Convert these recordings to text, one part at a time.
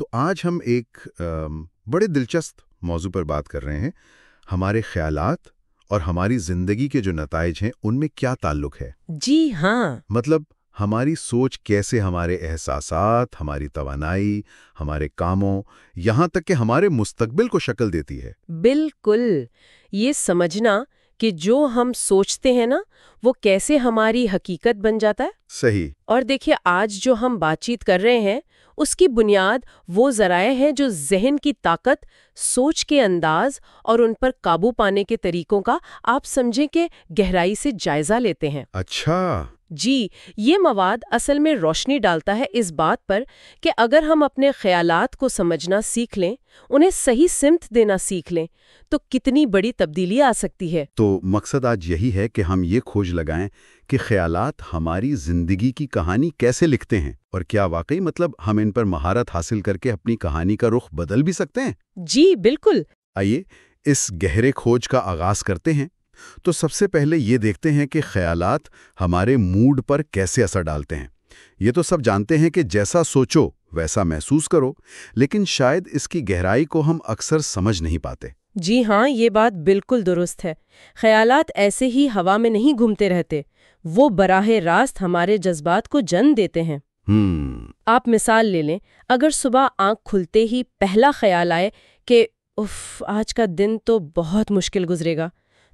تو آج ہم ایک بڑے دلچسپ موضوع پر بات کر رہے ہیں۔ ہمارے خیالات اور ہماری زندگی کے جو نتائج ہیں ان میں کیا تعلق ہے؟ جی ہاں، مطلب ہماری سوچ کیسے ہمارے احساسات، ہماری توانائی، ہمارے کاموں، یہاں تک کہ ہمارے مستقبل کو شکل دیتی ہے۔ بالکل۔ یہ سمجھنا کہ جو ہم سوچتے ہیں نا وہ کیسے ہماری حقیقت بن جاتا ہے۔ صحیح۔ اور دیکھیے آج جو ہم بات چیت کر رہے ہیں اس کی بنیاد وہ ذرائع ہیں جو ذہن کی طاقت، سوچ کے انداز اور ان پر قابو پانے کے طریقوں کا آپ سمجھیں کہ گہرائی سے جائزہ لیتے ہیں۔ اچھا۔ جی، یہ مواد اصل میں روشنی ڈالتا ہے اس بات پر کہ اگر ہم اپنے خیالات کو سمجھنا سیکھ لیں، انہیں صحیح سمت دینا سیکھ لیں، تو کتنی بڑی تبدیلی آ سکتی ہے۔ تو مقصد آج یہی ہے کہ ہم یہ کھوج لگائیں کہ خیالات ہماری زندگی کی کہانی کیسے لکھتے ہیں، اور کیا واقعی ہم ان پر مہارت حاصل کر کے اپنی کہانی کا رخ بدل بھی سکتے ہیں۔ جی بالکل۔ آئیے اس گہرے کھوج کا آغاز کرتے ہیں۔ تو سب سے پہلے یہ دیکھتے ہیں کہ خیالات ہمارے موڈ پر کیسے اثر ڈالتے ہیں۔ یہ تو سب جانتے ہیں کہ جیسا سوچو ویسا محسوس کرو، لیکن شاید اس کی گہرائی کو ہم اکثر سمجھ نہیں پاتے۔ جی ہاں، یہ بات بالکل درست ہے۔ خیالات ایسے ہی ہوا میں نہیں گھومتے رہتے، وہ براہ راست ہمارے جذبات کو جنم دیتے ہیں۔ آپ مثال لے لیں، اگر صبح آنکھ کھلتے ہی پہلا خیال آئے کہ اف، آج کا دن تو بہت مشکل گزرے گا،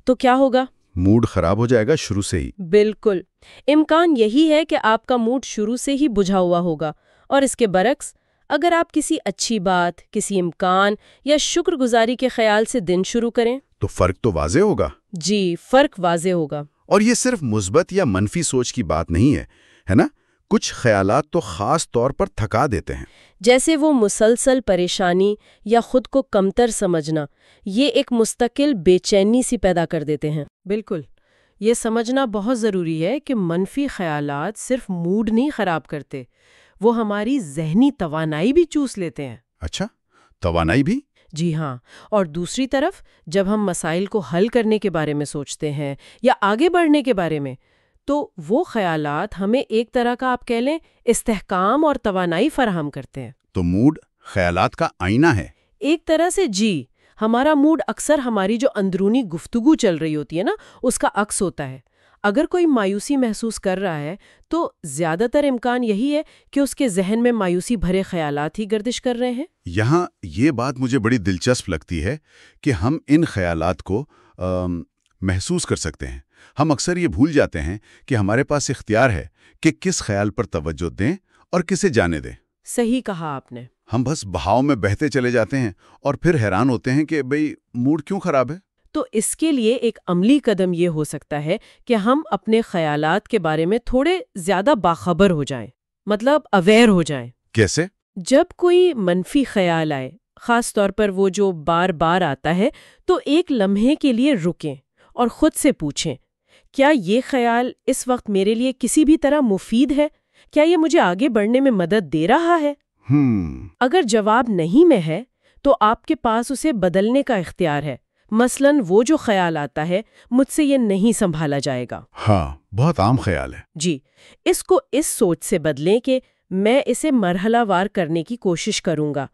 تو کیا ہوگا؟ موڈ خراب ہو جائے گا شروع سے ہی۔ بالکل۔ امکان یہی ہے کہ آپ کا موڈ شروع سے ہی بجھا ہوا ہوگا، اور اس کے برعکس اگر آپ کسی اچھی بات، کسی امکان یا شکر گزاری کے خیال سے دن شروع کریں تو فرق تو واضح ہوگا۔ جی، فرق واضح ہوگا۔ اور یہ صرف مثبت یا منفی سوچ کی بات نہیں ہے نا؟ کچھ خیالات تو خاص طور پر تھکا دیتے ہیں، جیسے وہ مسلسل پریشانی یا خود کو کمتر سمجھنا، یہ ایک مستقل بے چینی سی پیدا کر دیتے ہیں۔ بالکل، یہ سمجھنا بہت ضروری ہے کہ منفی خیالات صرف موڈ نہیں خراب کرتے، وہ ہماری ذہنی توانائی بھی چوس لیتے ہیں۔ اچھا، توانائی بھی؟ جی ہاں، اور دوسری طرف جب ہم مسائل کو حل کرنے کے بارے میں سوچتے ہیں یا آگے بڑھنے کے بارے میں، تو وہ خیالات ہمیں ایک طرح کا آپ کہہ لیں استحکام اور توانائی فراہم کرتے ہیں۔ تو موڈ خیالات کا آئینہ ہے؟ ایک طرح سے جی، ہمارا موڈ اکثر ہماری جو اندرونی گفتگو چل رہی ہوتی ہے نا اس کا عکس ہوتا ہے۔ اگر کوئی مایوسی محسوس کر رہا ہے تو زیادہ تر امکان یہی ہے کہ اس کے ذہن میں مایوسی بھرے خیالات ہی گردش کر رہے ہیں۔ یہاں یہ بات مجھے بڑی دلچسپ لگتی ہے کہ ہم ان خیالات کو محسوس کر سکتے ہیں۔ ہم اکثر یہ بھول جاتے ہیں کہ ہمارے پاس اختیار ہے کہ کس خیال پر توجہ دیں اور کسے جانے دیں۔ صحیح کہا آپ نے۔ ہم بس بہاؤ میں بہتے چلے جاتے ہیں اور پھر حیران ہوتے ہیں کہ بھئی موڈ کیوں خراب ہے۔ تو اس کے لیے ایک عملی قدم یہ ہو سکتا ہے کہ ہم اپنے خیالات کے بارے میں تھوڑے زیادہ باخبر ہو جائیں، مطلب اویئر ہو جائیں۔ کیسے؟ جب کوئی منفی خیال آئے، خاص طور پر وہ جو بار بار آتا ہے، تو ایک لمحے کے لیے رکیں اور خود سے پوچھیں، کیا یہ خیال اس وقت میرے لیے کسی بھی طرح مفید ہے؟ کیا یہ مجھے آگے بڑھنے میں مدد دے رہا ہے؟ اگر جواب نہیں میں ہے تو آپ کے پاس اسے بدلنے کا اختیار ہے۔ مثلاً وہ جو خیال آتا ہے مجھ سے یہ نہیں سنبھالا جائے گا۔ ہاں، بہت عام خیال ہے۔ جی، اس کو اس سوچ سے بدلیں کہ میں اسے مرحلہ وار کرنے کی کوشش کروں گا۔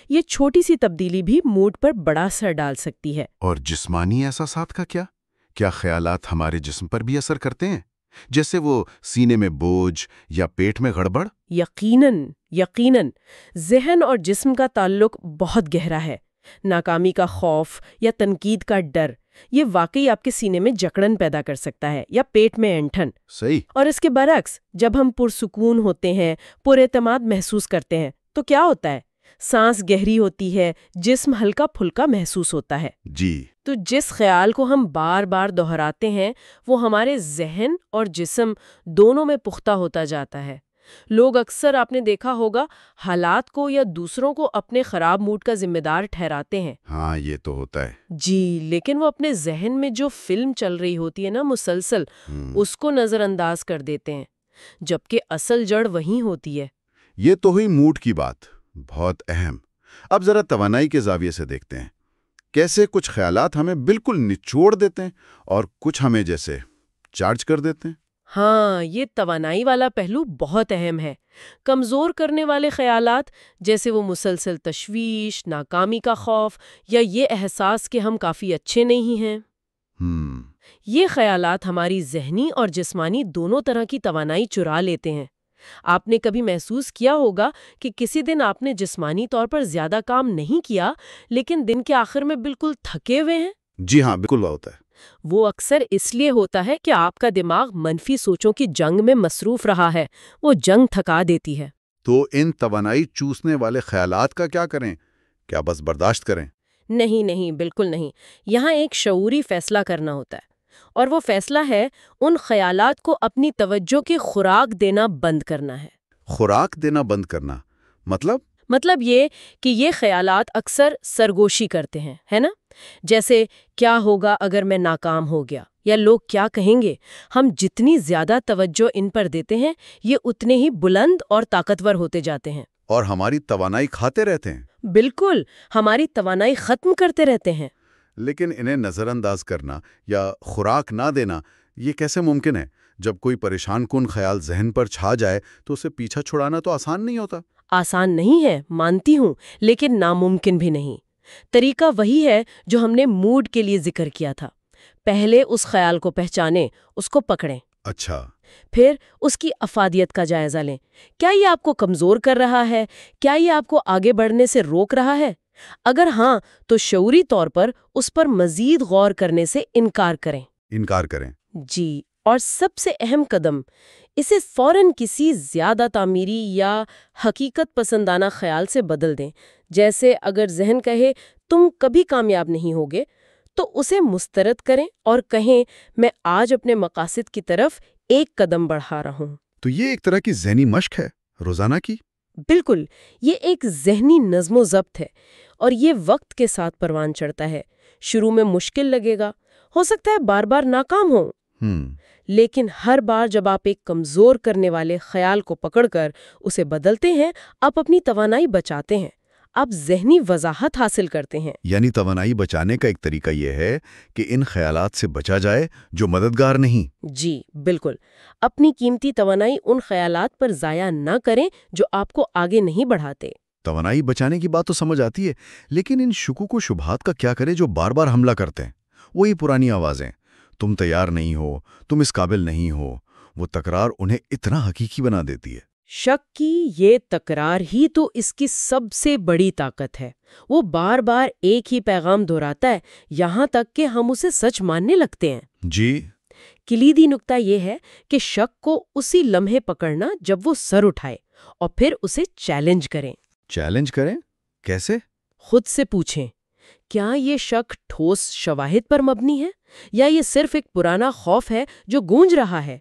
یہ چھوٹی سی تبدیلی بھی موڈ پر بڑا اثر ڈال سکتی ہے۔ اور جسمانی احساسات کا کیا؟ کیا خیالات ہمارے جسم پر بھی اثر کرتے ہیں، جیسے وہ سینے میں بوجھ یا پیٹ میں گڑبڑ؟ یقیناً ذہن اور جسم کا تعلق بہت گہرا ہے۔ ناکامی کا خوف یا تنقید کا ڈر یہ واقعی آپ کے سینے میں جکڑن پیدا کر سکتا ہے یا پیٹ میں اینٹھن۔ صحیح۔ اور اس کے برعکس جب ہم پرسکون ہوتے ہیں، پر اعتماد محسوس کرتے ہیں، تو کیا ہوتا ہے؟ سانس گہری ہوتی ہے، جسم ہلکا پھلکا محسوس ہوتا ہے۔ جی۔ تو جس خیال کو ہم بار بار دہراتے ہیں وہ ہمارے ذہن اور جسم دونوں میں پختہ ہوتا جاتا ہے۔ لوگ اکثر آپ نے دیکھا ہوگا حالات کو یا دوسروں کو اپنے خراب موڈ کا ذمہ دار ٹھہراتے ہیں۔ ہاں، یہ تو ہوتا ہے۔ جی، لیکن وہ اپنے ذہن میں جو فلم چل رہی ہوتی ہے نا مسلسل، اس کو نظر انداز کر دیتے ہیں، جبکہ اصل جڑ وہیں ہوتی ہے۔ یہ تو ہوئی موڈ کی بات، بہت اہم۔ اب ذرا توانائی کے زاویے سے دیکھتے ہیں، کیسے کچھ خیالات ہمیں بالکل نچوڑ دیتے ہیں اور کچھ ہمیں جیسے چارج کر دیتے ہیں۔ ہاں، یہ توانائی والا پہلو بہت اہم ہے۔ کمزور کرنے والے خیالات جیسے وہ مسلسل تشویش، ناکامی کا خوف یا یہ احساس کہ ہم کافی اچھے نہیں ہیں، ہم یہ خیالات ہماری ذہنی اور جسمانی دونوں طرح کی توانائی چرا لیتے ہیں۔ آپ نے کبھی محسوس کیا ہوگا کہ کسی دن آپ نے جسمانی طور پر زیادہ کام نہیں کیا لیکن دن کے آخر میں بالکل تھکے ہوئے ہیں؟ جی ہاں، بالکل ہوتا ہے۔ وہ اکثر اس لیے ہوتا ہے کہ آپ کا دماغ منفی سوچوں کی جنگ میں مصروف رہا ہے۔ وہ جنگ تھکا دیتی ہے۔ تو ان توانائی چوسنے والے خیالات کا کیا کریں؟ کیا بس برداشت کریں؟ نہیں، بالکل نہیں۔ یہاں ایک شعوری فیصلہ کرنا ہوتا ہے، اور وہ فیصلہ ہے ان خیالات کو اپنی توجہ کی خوراک دینا بند کرنا ہے۔ خوراک دینا بند کرنا مطلب یہ کہ یہ خیالات اکثر سرگوشی کرتے ہیں، ہے نا؟ جیسے کیا ہوگا اگر میں ناکام ہو گیا، یا لوگ کیا کہیں گے۔ ہم جتنی زیادہ توجہ ان پر دیتے ہیں، یہ اتنے ہی بلند اور طاقتور ہوتے جاتے ہیں، اور ہماری توانائی کھاتے رہتے ہیں۔ بالکل ہماری توانائی ختم کرتے رہتے ہیں۔ لیکن انہیں نظر انداز کرنا یا خوراک نہ دینا، یہ کیسے ممکن ہے؟ جب کوئی پریشان کن خیال ذہن پر چھا جائے تو اسے پیچھا چھڑانا تو آسان نہیں ہوتا۔ آسان نہیں ہے، مانتی ہوں، لیکن ناممکن بھی نہیں۔ طریقہ وہی ہے جو ہم نے موڈ کے لیے ذکر کیا تھا۔ پہلے اس خیال کو پہچانیں، اس کو پکڑیں، اچھا، پھر اس کی افادیت کا جائزہ لیں۔ کیا یہ آپ کو کمزور کر رہا ہے؟ کیا یہ آپ کو آگے بڑھنے سے روک رہا ہے؟ اگر ہاں، تو شعوری طور پر اس پر مزید غور کرنے سے انکار کریں۔ جی، اور سب سے اہم قدم، اسے فوراً کسی زیادہ تعمیری یا حقیقت پسندانہ خیال سے بدل دیں۔ جیسے اگر ذہن کہے تم کبھی کامیاب نہیں ہوگے، تو اسے مسترد کریں اور کہیں میں آج اپنے مقاصد کی طرف ایک قدم بڑھا رہا ہوں۔ تو یہ ایک طرح کی ذہنی مشق ہے، روزانہ کی۔ بالکل، یہ ایک ذہنی نظم و ضبط ہے، اور یہ وقت کے ساتھ پروان چڑھتا ہے۔ شروع میں مشکل لگے گا، ہو سکتا ہے بار بار ناکام ہو، لیکن ہر بار جب آپ ایک کمزور کرنے والے خیال کو پکڑ کر اسے بدلتے ہیں، آپ اپنی توانائی بچاتے ہیں، آپ ذہنی وضاحت حاصل کرتے ہیں۔ یعنی توانائی بچانے کا ایک طریقہ یہ ہے کہ ان خیالات سے بچا جائے جو مددگار نہیں۔ جی بالکل، اپنی قیمتی توانائی ان خیالات پر ضائع نہ کریں جو آپ کو آگے نہیں بڑھاتے۔ توانائی بچانے کی بات تو سمجھ آتی ہے، لیکن ان شکوک و شبہات کا کیا کریں جو بار بار حملہ کرتے ہیں؟ وہی پرانی آوازیں، تم تیار نہیں ہو، تم اس قابل نہیں ہو، وہ تکرار انہیں اتنا حقیقی بنا دیتی ہے۔ شک کی یہ تکرار ہی تو اس کی سب سے بڑی طاقت ہے۔ وہ بار بار ایک ہی پیغام دہراتا ہے، یہاں تک کہ ہم اسے سچ ماننے لگتے ہیں۔ جی، کلیدی نکتہ یہ ہے کہ شک کو اسی لمحے پکڑنا جب وہ سر اٹھائے، اور پھر اسے چیلنج کریں۔ چیلنج کریں؟ کیسے؟ خود سے پوچھیں، کیا یہ شک ٹھوس شواہد پر مبنی ہے، یا یہ صرف ایک پرانا خوف ہے جو گونج رہا ہے؟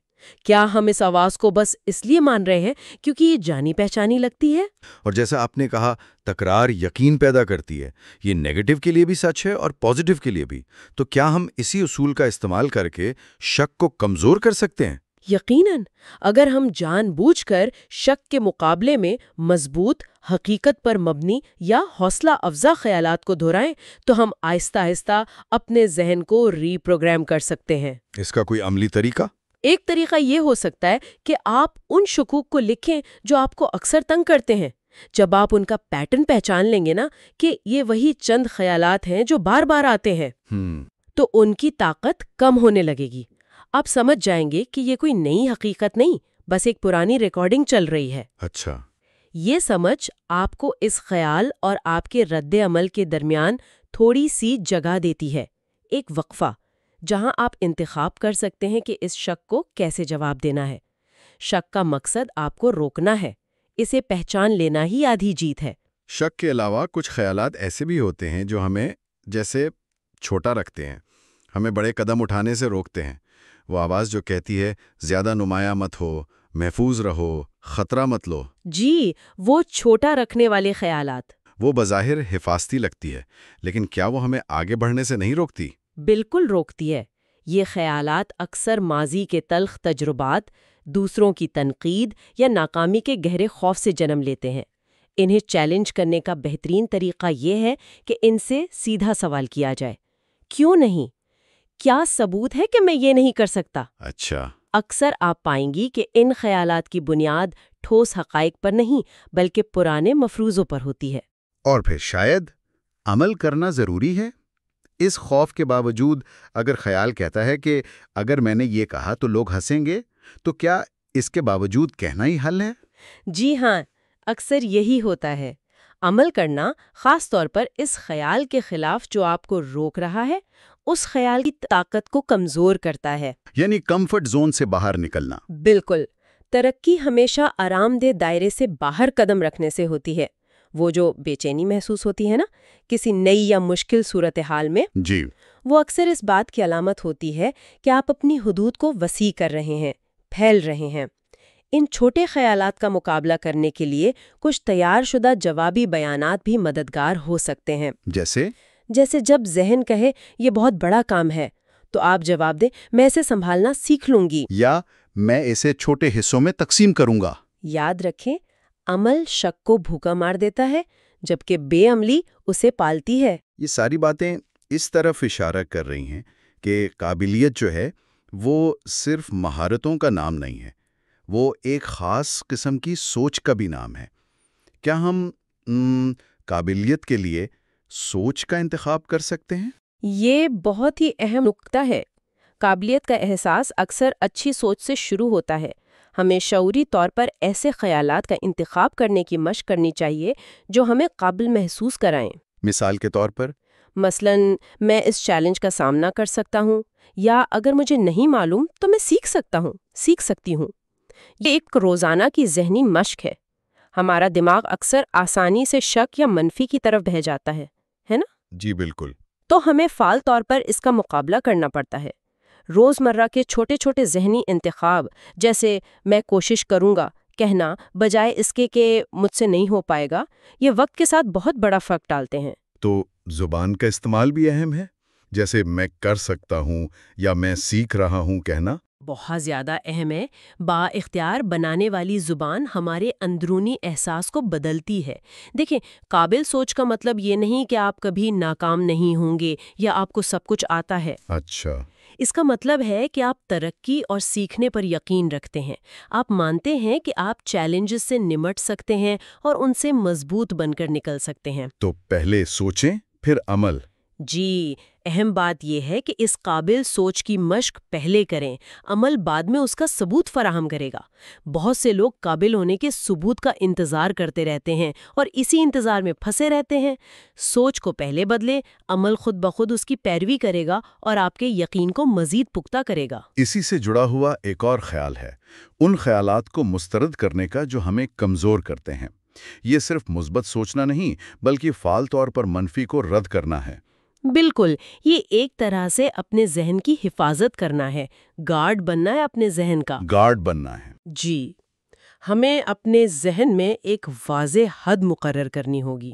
کیا ہم اس آواز کو بس اس لیے مان رہے ہیں کیونکہ یہ جانی پہچانی لگتی ہے؟ اور جیسا آپ نے کہا تکرار یقین پیدا کرتی ہے، یہ نیگیٹو کے لیے بھی سچ ہے اور پازیٹو کے لیے بھی۔ تو کیا ہم اسی اصول کا استعمال کر کے شک کو کمزور کر سکتے ہیں؟ یقیناً، اگر ہم جان بوجھ کر شک کے مقابلے میں مضبوط، حقیقت پر مبنی یا حوصلہ افزا خیالات کو دہرائیں تو ہم آہستہ آہستہ اپنے ذہن کو ری پروگرام کر سکتے ہیں۔ اس کا کوئی عملی طریقہ؟ ایک طریقہ یہ ہو سکتا ہے کہ آپ ان شکوک کو لکھیں جو آپ کو اکثر تنگ کرتے ہیں۔ جب آپ ان کا پیٹرن پہچان لیں گے نا کہ یہ وہی چند خیالات ہیں جو بار بار آتے ہیں، تو ان کی طاقت کم ہونے لگے گی۔ آپ سمجھ جائیں گے کہ یہ کوئی نئی حقیقت نہیں، بس ایک پرانی ریکارڈنگ چل رہی ہے۔ اچھا، یہ سمجھ آپ کو اس خیال اور آپ کے رد عمل کے درمیان تھوڑی سی جگہ دیتی ہے، ایک وقفہ جہاں آپ انتخاب کر سکتے ہیں کہ اس شک کو کیسے جواب دینا ہے۔ شک کا مقصد آپ کو روکنا ہے، اسے پہچان لینا ہی آدھی جیت ہے۔ شک کے علاوہ کچھ خیالات ایسے بھی ہوتے ہیں جو ہمیں جیسے چھوٹا رکھتے ہیں، ہمیں بڑے قدم اٹھانے سے روکتے ہیں۔ وہ آواز جو کہتی ہے زیادہ نمایاں مت ہو، محفوظ رہو، خطرہ مت لو۔ جی، وہ چھوٹا رکھنے والے خیالات۔ وہ بظاہر حفاظتی لگتی ہے، لیکن کیا وہ ہمیں آگے بڑھنے سے نہیں روکتی؟ بالکل روکتی ہے۔ یہ خیالات اکثر ماضی کے تلخ تجربات، دوسروں کی تنقید یا ناکامی کے گہرے خوف سے جنم لیتے ہیں۔ انہیں چیلنج کرنے کا بہترین طریقہ یہ ہے کہ ان سے سیدھا سوال کیا جائے، کیوں نہیں؟ کیا ثبوت ہے کہ میں یہ نہیں کر سکتا؟ اچھا، اکثر آپ پائیں گی کہ ان خیالات کی بنیاد ٹھوس حقائق پر نہیں بلکہ پرانے مفروضوں پر ہوتی ہے۔ اور پھر شاید عمل کرنا ضروری ہے۔ اس خوف کے باوجود اگر خیال کہتا ہے کہ اگر میں نے یہ کہا تو لوگ ہنسیں گے، تو کیا اس کے باوجود کہنا ہی حل ہے؟ جی ہاں، اکثر یہی ہوتا ہے۔ عمل کرنا، خاص طور پر اس خیال کے خلاف جو آپ کو روک رہا ہے، اس خیال کی طاقت کو کمزور کرتا ہے۔ یعنی کمفرٹ زون سے باہر نکلنا۔ بالکل۔ ترقی ہمیشہ آرام دہ دائرے سے باہر قدم رکھنے سے ہوتی ہے۔ وہ جو بے چینی محسوس ہوتی ہے نا کسی نئی یا مشکل صورتحال میں، جی، وہ اکثر اس بات کی علامت ہوتی ہے کہ آپ اپنی حدود کو وسیع کر رہے ہیں، پھیل رہے ہیں۔ ان چھوٹے خیالات کا مقابلہ کرنے کے لیے کچھ تیار شدہ جوابی بیانات بھی مددگار ہو سکتے ہیں۔ جیسے جب ذہن کہے یہ بہت بڑا کام ہے تو آپ جواب دیں میں اسے سنبھالنا سیکھ لوں گی، یا میں اسے چھوٹے حصوں میں تقسیم کروں گا۔ یاد رکھیں، عمل شک کو بھوکا مار دیتا ہے جبکہ بے عملی اسے پالتی ہے۔ یہ ساری باتیں اس طرف اشارہ کر رہی ہیں کہ قابلیت جو ہے وہ صرف مہارتوں کا نام نہیں ہے، وہ ایک خاص قسم کی سوچ کا بھی نام ہے۔ کیا ہم قابلیت کے لیے سوچ کا انتخاب کر سکتے ہیں؟ یہ بہت ہی اہم نکتہ ہے۔ قابلیت کا احساس اکثر اچھی سوچ سے شروع ہوتا ہے۔ ہمیں شعوری طور پر ایسے خیالات کا انتخاب کرنے کی مشق کرنی چاہیے جو ہمیں قابل محسوس کرائیں۔ مثال کے طور پر، مثلاً میں اس چیلنج کا سامنا کر سکتا ہوں، یا اگر مجھے نہیں معلوم تو میں سیکھ سکتی ہوں۔ یہ ایک روزانہ کی ذہنی مشق ہے۔ ہمارا دماغ اکثر آسانی سے شک یا منفی کی طرف بہہ جاتا ہے نا؟ جی بالکل۔ تو ہمیں فعال طور پر اس کا مقابلہ کرنا پڑتا ہے۔ روزمرہ کے چھوٹے چھوٹے ذہنی انتخاب، جیسے میں کوشش کروں گا کہنا بجائے اس کے کہ مجھ سے نہیں ہو پائے گا، یہ وقت کے ساتھ بہت بڑا فرق ڈالتے ہیں۔ تو زبان کا استعمال بھی اہم ہے، جیسے میں کر سکتا ہوں یا میں سیکھ رہا ہوں کہنا۔ بہت زیادہ اہم ہے۔ با اختیار بنانے والی زبان ہمارے اندرونی احساس کو بدلتی ہے۔ دیکھیں، قابل سوچ کا مطلب یہ نہیں کہ آپ کبھی ناکام نہیں ہوں گے یا آپ کو سب کچھ آتا ہے۔ اچھا۔ اس کا مطلب ہے کہ آپ ترقی اور سیکھنے پر یقین رکھتے ہیں۔ آپ مانتے ہیں کہ آپ چیلنجز سے نمٹ سکتے ہیں اور ان سے مضبوط بن کر نکل سکتے ہیں۔ تو پہلے سوچیں پھر عمل۔ جی، اہم بات یہ ہے کہ اس قابل سوچ کی مشق پہلے کریں، عمل بعد میں اس کا ثبوت فراہم کرے گا۔ بہت سے لوگ قابل ہونے کے ثبوت کا انتظار کرتے رہتے ہیں اور اسی انتظار میں پھنسے رہتے ہیں۔ سوچ کو پہلے بدلے، عمل خود بخود اس کی پیروی کرے گا اور آپ کے یقین کو مزید پختہ کرے گا۔ اسی سے جڑا ہوا ایک اور خیال ہے، ان خیالات کو مسترد کرنے کا جو ہمیں کمزور کرتے ہیں۔ یہ صرف مثبت سوچنا نہیں بلکہ فعال طور پر منفی کو رد کرنا ہے۔ بالکل، یہ ایک طرح سے اپنے ذہن کی حفاظت کرنا ہے، گارڈ بننا ہے اپنے ذہن کا۔ گارڈ بننا ہے۔ جی، ہمیں اپنے ذہن میں ایک واضح حد مقرر کرنی ہوگی۔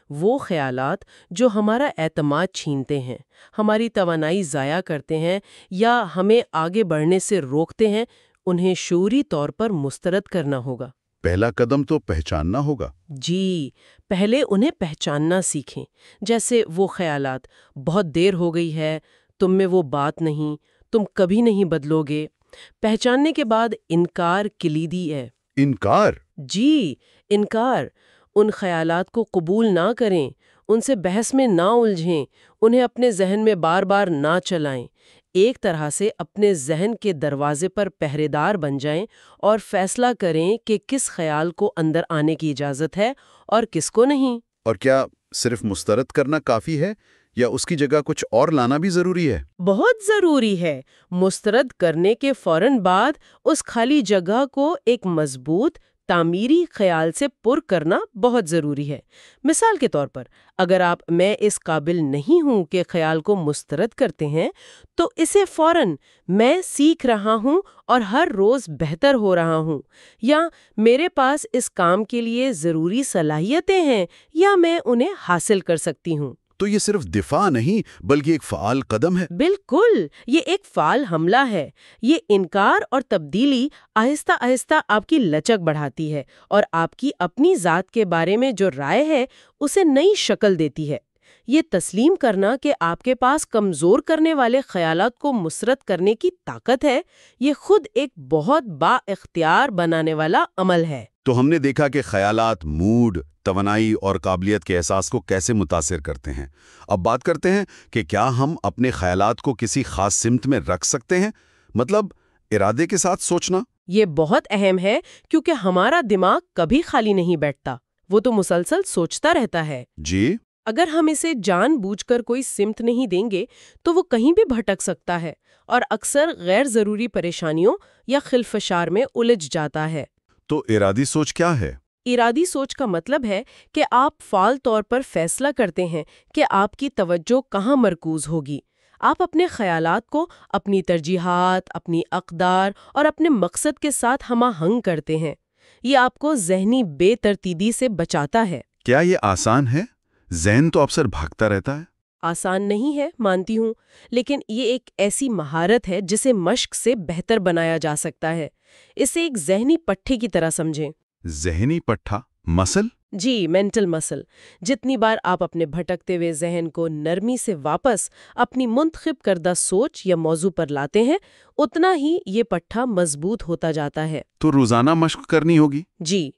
وہ خیالات جو ہمارا اعتماد چھینتے ہیں، ہماری توانائی ضائع کرتے ہیں یا ہمیں آگے بڑھنے سے روکتے ہیں، انہیں شعوری طور پر مسترد کرنا ہوگا۔ پہلا قدم تو پہچاننا ہوگا۔ جی، پہلے انہیں پہچاننا سیکھیں۔ جیسے وہ خیالات، بہت دیر ہو گئی ہے، تم میں وہ بات نہیں، تم کبھی نہیں بدلو گے۔ پہچاننے کے بعد انکار کلیدی ہے۔ انکار؟ جی، انکار۔ ان خیالات کو قبول نہ کریں، ان سے بحث میں نہ الجھیں، انہیں اپنے ذہن میں بار بار نہ چلائیں۔ ایک طرح سے اپنے ذہن کے دروازے پر پہرے دار بن جائیں اور فیصلہ کریں کہ کس خیال کو اندر آنے کی اجازت ہے اور کس کو نہیں۔ اور کیا صرف مسترد کرنا کافی ہے یا اس کی جگہ کچھ اور لانا بھی ضروری ہے؟ بہت ضروری ہے۔ مسترد کرنے کے فوراً بعد اس خالی جگہ کو ایک مضبوط تعمیری خیال سے پر کرنا بہت ضروری ہے۔ مثال کے طور پر، اگر آپ میں اس قابل نہیں ہوں کے خیال کو مسترد کرتے ہیں تو اسے فوراً میں سیکھ رہا ہوں اور ہر روز بہتر ہو رہا ہوں، یا میرے پاس اس کام کے لیے ضروری صلاحیتیں ہیں یا میں انہیں حاصل کر سکتی ہوں۔ تو یہ صرف دفاع نہیں بلکہ ایک فعال قدم ہے۔ بالکل، یہ ایک فعال حملہ ہے۔ یہ انکار اور تبدیلی آہستہ آہستہ آپ کی لچک بڑھاتی ہے اور آپ کی اپنی ذات کے بارے میں جو رائے ہے اسے نئی شکل دیتی ہے۔ یہ تسلیم کرنا کہ آپ کے پاس کمزور کرنے والے خیالات کو مسرت کرنے کی طاقت ہے، یہ خود ایک بہت با اختیار بنانے والا عمل ہے۔ تو ہم نے دیکھا کہ خیالات موڈ، توانائی اور قابلیت کے احساس کو کیسے متاثر کرتے ہیں۔ اب بات کرتے ہیں کہ کیا ہم اپنے خیالات کو کسی خاص سمت میں رکھ سکتے ہیں، مطلب ارادے کے ساتھ سوچنا؟ یہ بہت اہم ہے کیونکہ ہمارا دماغ کبھی خالی نہیں بیٹھتا، وہ تو مسلسل سوچتا رہتا ہے۔ جی، اگر ہم اسے جان بوجھ کر کوئی سمت نہیں دیں گے تو وہ کہیں بھی بھٹک سکتا ہے اور اکثر غیر ضروری پریشانیوں یا خلفشار میں الجھ جاتا ہے۔ تو ارادی سوچ کیا ہے؟ ارادی سوچ کا مطلب ہے کہ آپ فعال طور پر فیصلہ کرتے ہیں کہ آپ کی توجہ کہاں مرکوز ہوگی۔ آپ اپنے خیالات کو اپنی ترجیحات، اپنی اقدار اور اپنے مقصد کے ساتھ ہمہ ہنگ کرتے ہیں۔ یہ آپ کو ذہنی بے ترتیبی سے بچاتا ہے۔ کیا یہ آسان ہے؟ ذہن تو اکثر بھاگتا رہتا ہے۔ آسان نہیں ہے، مانتی ہوں، لیکن یہ ایک ایسی مہارت ہے جسے مشق سے بہتر بنایا جا سکتا ہے۔ اسے ایک ذہنی پٹھے کی طرح سمجھیں۔ ذہنی پٹھا، مسل؟ جی، مینٹل مسل۔ جتنی بار آپ اپنے بھٹکتے ہوئے ذہن کو نرمی سے واپس اپنی منتخب کردہ سوچ یا موضوع پر لاتے ہیں، اتنا ہی یہ پٹھا مضبوط ہوتا جاتا ہے۔ تو روزانہ مشق کرنی ہوگی؟ جی،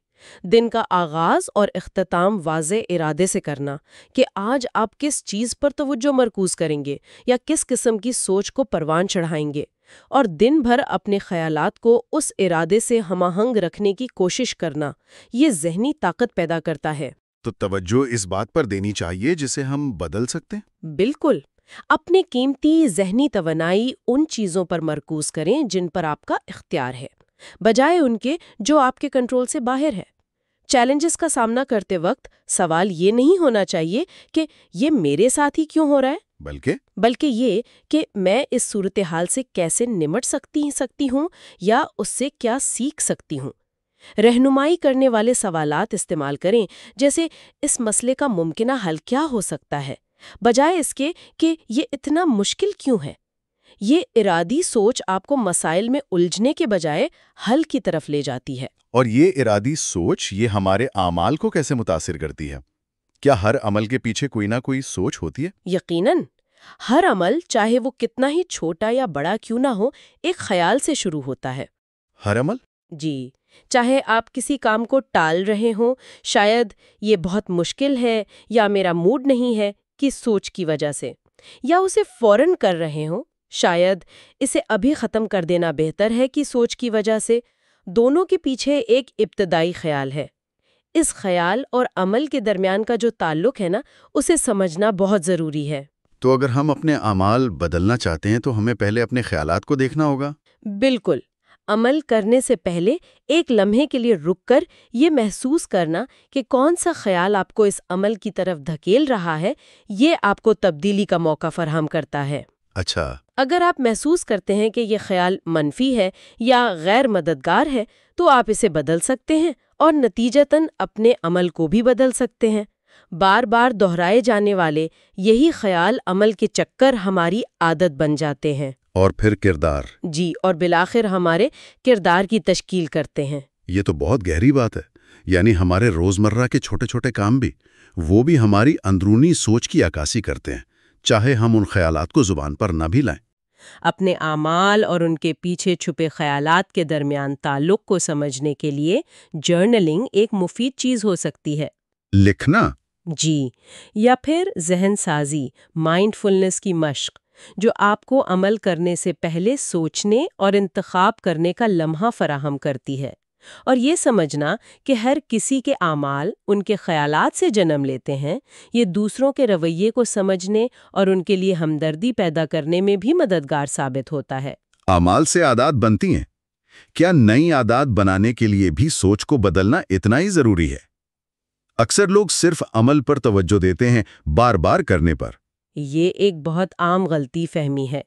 دن کا آغاز اور اختتام واضح ارادے سے کرنا کہ آج آپ کس چیز پر توجہ مرکوز کریں گے یا کس قسم کی سوچ کو پروان چڑھائیں گے، اور دن بھر اپنے خیالات کو اس ارادے سے ہمہ ہنگ رکھنے کی کوشش کرنا، یہ ذہنی طاقت پیدا کرتا ہے۔ تو توجہ اس بات پر دینی چاہیے جسے ہم بدل سکتے ہیں؟ بالکل، اپنے قیمتی ذہنی توانائی ان چیزوں پر مرکوز کریں جن پر آپ کا اختیار ہے، بجائے ان کے جو آپ کے کنٹرول سے باہر ہے۔ چیلنجز کا سامنا کرتے وقت سوال یہ نہیں ہونا چاہیے کہ یہ میرے ساتھ ہی کیوں ہو رہا ہے، بلکہ یہ کہ میں اس صورتحال سے کیسے نمٹ سکتی ہوں یا اس سے کیا سیکھ سکتی ہوں۔ رہنمائی کرنے والے سوالات استعمال کریں، جیسے اس مسئلے کا ممکنہ حل کیا ہو سکتا ہے، بجائے اس کے کہ یہ اتنا مشکل کیوں ہے۔ یہ ارادی سوچ آپ کو مسائل میں الجھنے کے بجائے حل کی طرف لے جاتی ہے۔ اور یہ ارادی سوچ یہ ہمارے اعمال کو کیسے متاثر کرتی ہے؟ کیا ہر عمل کے پیچھے کوئی نہ کوئی سوچ ہوتی ہے؟ یقیناً، ہر عمل چاہے وہ کتنا ہی چھوٹا یا بڑا کیوں نہ ہو، ایک خیال سے شروع ہوتا ہے۔ ہر عمل؟ جی، چاہے آپ کسی کام کو ٹال رہے ہوں، شاید یہ بہت مشکل ہے یا میرا موڈ نہیں ہے کی سوچ کی وجہ سے، یا اسے فوراً کر رہے ہوں، شاید اسے ابھی ختم کر دینا بہتر ہے کی سوچ کی وجہ سے، دونوں کے پیچھے ایک ابتدائی خیال ہے۔ اس خیال اور عمل کے درمیان کا جو تعلق ہے نا، اسے سمجھنا بہت ضروری ہے۔ تو اگر ہم اپنے اعمال بدلنا چاہتے ہیں تو ہمیں پہلے اپنے خیالات کو دیکھنا ہوگا؟ بالکل، عمل کرنے سے پہلے ایک لمحے کے لیے رک کر یہ محسوس کرنا کہ کون سا خیال آپ کو اس عمل کی طرف دھکیل رہا ہے، یہ آپ کو تبدیلی کا موقع فراہم کرتا ہے۔ اچھا، اگر آپ محسوس کرتے ہیں کہ یہ خیال منفی ہے یا غیر مددگار ہے تو آپ اسے بدل سکتے ہیں اور نتیجتاً اپنے عمل کو بھی بدل سکتے ہیں۔ بار بار دہرائے جانے والے یہی خیال عمل کے چکر ہماری عادت بن جاتے ہیں، اور پھر کردار؟ جی، اور بالآخر ہمارے کردار کی تشکیل کرتے ہیں۔ یہ تو بہت گہری بات ہے، یعنی ہمارے روزمرہ کے چھوٹے چھوٹے کام بھی، وہ بھی ہماری اندرونی سوچ کی عکاسی کرتے ہیں، چاہے ہم ان خیالات کو زبان پر نہ بھی لائیں۔ اپنے اعمال اور ان کے پیچھے چھپے خیالات کے درمیان تعلق کو سمجھنے کے لیے جرنلنگ ایک مفید چیز ہو سکتی ہے۔ لکھنا؟ جی، یا پھر ذہن سازی، مائنڈ فلنس کی مشق، جو آپ کو عمل کرنے سے پہلے سوچنے اور انتخاب کرنے کا لمحہ فراہم کرتی ہے۔ اور یہ سمجھنا کہ ہر کسی کے اعمال ان کے خیالات سے جنم لیتے ہیں، یہ دوسروں کے رویے کو سمجھنے اور ان کے لیے ہمدردی پیدا کرنے میں بھی مددگار ثابت ہوتا ہے۔ اعمال سے عادات بنتی ہیں، کیا نئی عادات بنانے کے لیے بھی سوچ کو بدلنا اتنا ہی ضروری ہے؟ اکثر لوگ صرف عمل پر توجہ دیتے ہیں، بار بار کرنے پر۔ یہ ایک بہت عام غلطی فہمی ہے۔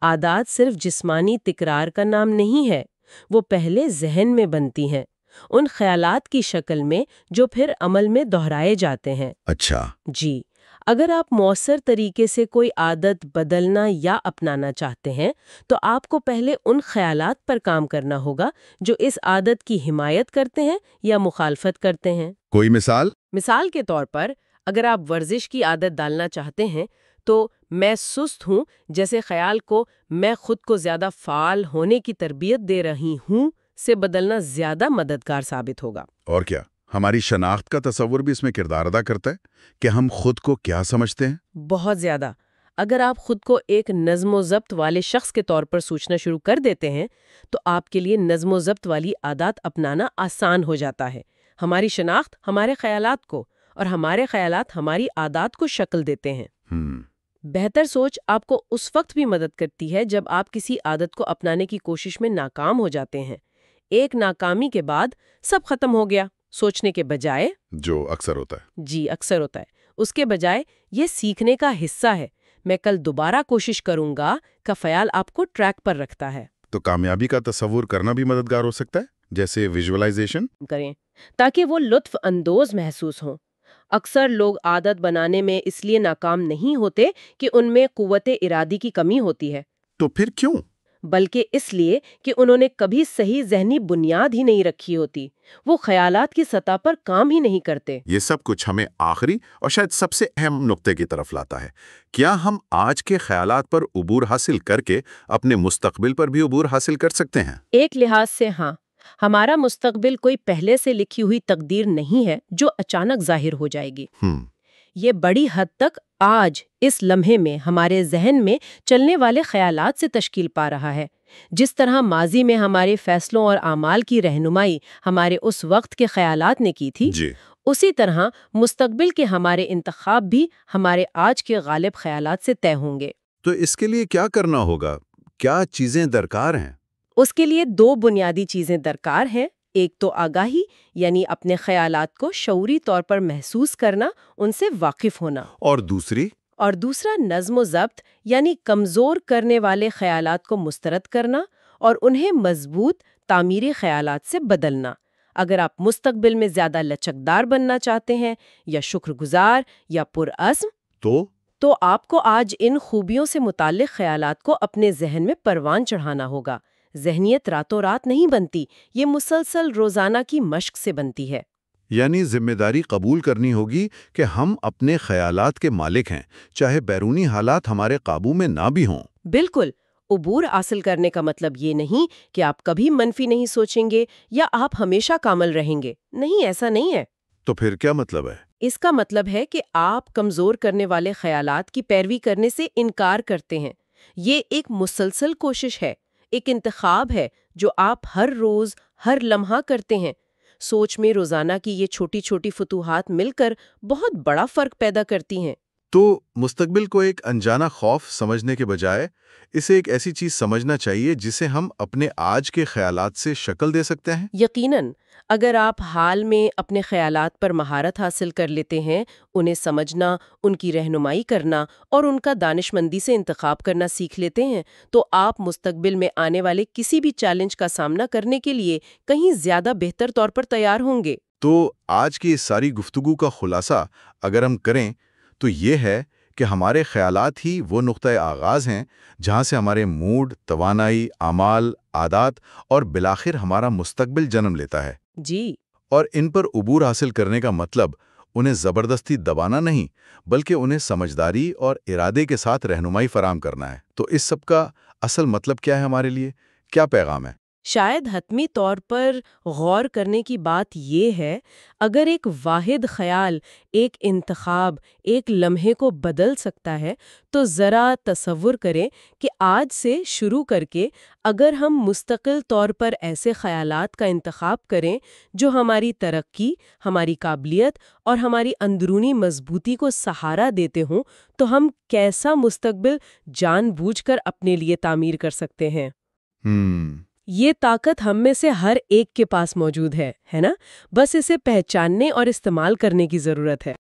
عادات صرف جسمانی تکرار کا نام نہیں ہے، وہ پہلے ذہن میں بنتی ہیں، ان خیالات کی شکل میں جو پھر عمل میں دہرائے جاتے ہیں۔ اچھا، جی، اگر آپ مؤثر طریقے سے کوئی عادت بدلنا یا اپنانا چاہتے ہیں تو آپ کو پہلے ان خیالات پر کام کرنا ہوگا جو اس عادت کی حمایت کرتے ہیں یا مخالفت کرتے ہیں۔ کوئی مثال؟ مثال کے طور پر، اگر آپ ورزش کی عادت ڈالنا چاہتے ہیں تو میں سست ہوں جیسے خیال کو میں خود کو زیادہ فعال ہونے کی تربیت دے رہی ہوں سے بدلنا زیادہ مددگار ثابت ہوگا۔ اور کیا ہماری شناخت کا تصور بھی اس میں کردار ادا کرتا ہے کہ ہم خود کو کیا سمجھتے ہیں؟ بہت زیادہ۔ اگر آپ خود کو ایک نظم و ضبط والے شخص کے طور پر سوچنا شروع کر دیتے ہیں تو آپ کے لیے نظم و ضبط والی عادات اپنانا آسان ہو جاتا ہے۔ ہماری شناخت ہمارے خیالات کو اور ہمارے خیالات ہماری عادات کو شکل دیتے ہیں۔ بہتر سوچ آپ کو اس وقت بھی مدد کرتی ہے جب آپ کسی عادت کو اپنانے کی کوشش میں ناکام ہو جاتے ہیں۔ ایک ناکامی کے بعد سب ختم ہو گیا سوچنے کے بجائے، جو اکثر ہوتا ہے۔ جی اکثر ہوتا ہے، اس کے بجائے یہ سیکھنے کا حصہ ہے، میں کل دوبارہ کوشش کروں گا کا خیال آپ کو ٹریک پر رکھتا ہے۔ تو کامیابی کا تصور کرنا بھی مددگار ہو سکتا ہے، جیسے ویژولائزیشن کریں تاکہ وہ لطف اندوز محسوس ہوں۔ اکثر لوگ عادت بنانے میں اس لیے ناکام نہیں ہوتے کہ ان میں قوت ارادی کی کمی ہوتی ہے، تو پھر کیوں؟ بلکہ اس لیے کہ انہوں نے کبھی صحیح ذہنی بنیاد ہی نہیں رکھی ہوتی، وہ خیالات کی سطح پر کام ہی نہیں کرتے۔ یہ سب کچھ ہمیں آخری اور شاید سب سے اہم نقطے کی طرف لاتا ہے۔ کیا ہم آج کے خیالات پر عبور حاصل کر کے اپنے مستقبل پر بھی عبور حاصل کر سکتے ہیں؟ ایک لحاظ سے ہاں، ہمارا مستقبل کوئی پہلے سے لکھی ہوئی تقدیر نہیں ہے جو اچانک ظاہر ہو جائے گی۔ یہ بڑی حد تک آج اس لمحے میں ہمارے ذہن میں چلنے والے خیالات سے تشکیل پا رہا ہے۔ جس طرح ماضی میں ہمارے فیصلوں اور اعمال کی رہنمائی ہمارے اس وقت کے خیالات نے کی تھی، جی، اسی طرح مستقبل کے ہمارے انتخاب بھی ہمارے آج کے غالب خیالات سے طے ہوں گے۔ تو اس کے لیے کیا کرنا ہوگا؟ کیا چیزیں درکار ہیں؟ اس کے لیے دو بنیادی چیزیں درکار ہیں۔ ایک تو آگاہی، یعنی اپنے خیالات کو شعوری طور پر محسوس کرنا، ان سے واقف ہونا، اور دوسرا نظم و ضبط، یعنی کمزور کرنے والے خیالات کو مسترد کرنا اور انہیں مضبوط تعمیری خیالات سے بدلنا۔ اگر آپ مستقبل میں زیادہ لچکدار بننا چاہتے ہیں یا شکر گزار یا پرعزم تو آپ کو آج ان خوبیوں سے متعلق خیالات کو اپنے ذہن میں پروان چڑھانا ہوگا۔ ذہنیت راتوں رات نہیں بنتی، یہ مسلسل روزانہ کی مشق سے بنتی ہے۔ یعنی ذمہ داری قبول کرنی ہوگی کہ ہم اپنے خیالات کے مالک ہیں، چاہے بیرونی حالات ہمارے قابو میں نہ بھی ہوں۔ بالکل، عبور حاصل کرنے کا مطلب یہ نہیں کہ آپ کبھی منفی نہیں سوچیں گے یا آپ ہمیشہ کامل رہیں گے۔ نہیں، ایسا نہیں ہے۔ تو پھر کیا مطلب ہے؟ اس کا مطلب ہے کہ آپ کمزور کرنے والے خیالات کی پیروی کرنے سے انکار کرتے ہیں۔ یہ ایک مسلسل کوشش ہے، ایک انتخاب ہے جو آپ ہر روز، ہر لمحہ کرتے ہیں۔ سوچ میں روزانہ کی یہ چھوٹی چھوٹی فتوحات مل کر بہت بڑا فرق پیدا کرتی ہیں۔ تو مستقبل کو ایک انجانا خوف سمجھنے کے بجائے اسے ایک ایسی چیز سمجھنا چاہیے جسے ہم اپنے آج کے خیالات سے شکل دے سکتے ہیں۔ یقیناً، اگر آپ حال میں اپنے خیالات پر مہارت حاصل کر لیتے ہیں، انہیں سمجھنا، ان کی رہنمائی کرنا اور ان کا دانش مندی سے انتخاب کرنا سیکھ لیتے ہیں، تو آپ مستقبل میں آنے والے کسی بھی چیلنج کا سامنا کرنے کے لیے کہیں زیادہ بہتر طور پر تیار ہوں گے۔ تو آج کی اس ساری گفتگو کا خلاصہ اگر ہم کریں تو یہ ہے کہ ہمارے خیالات ہی وہ نقطۂ آغاز ہیں جہاں سے ہمارے موڈ، توانائی، اعمال، عادات اور بالآخر ہمارا مستقبل جنم لیتا ہے۔ جی، اور ان پر عبور حاصل کرنے کا مطلب انہیں زبردستی دبانا نہیں، بلکہ انہیں سمجھداری اور ارادے کے ساتھ رہنمائی فراہم کرنا ہے۔ تو اس سب کا اصل مطلب کیا ہے ہمارے لیے؟ کیا پیغام ہے؟ شاید حتمی طور پر غور کرنے کی بات یہ ہے، اگر ایک واحد خیال، ایک انتخاب، ایک لمحے کو بدل سکتا ہے تو ذرا تصور کریں کہ آج سے شروع کر کے اگر ہم مستقل طور پر ایسے خیالات کا انتخاب کریں جو ہماری ترقی، ہماری قابلیت اور ہماری اندرونی مضبوطی کو سہارا دیتے ہوں تو ہم کیسا مستقبل جان بوجھ کر اپنے لیے تعمیر کر سکتے ہیں۔ یہ طاقت ہم میں سے ہر ایک کے پاس موجود ہے نا؟ بس اسے پہچاننے اور استعمال کرنے کی ضرورت ہے۔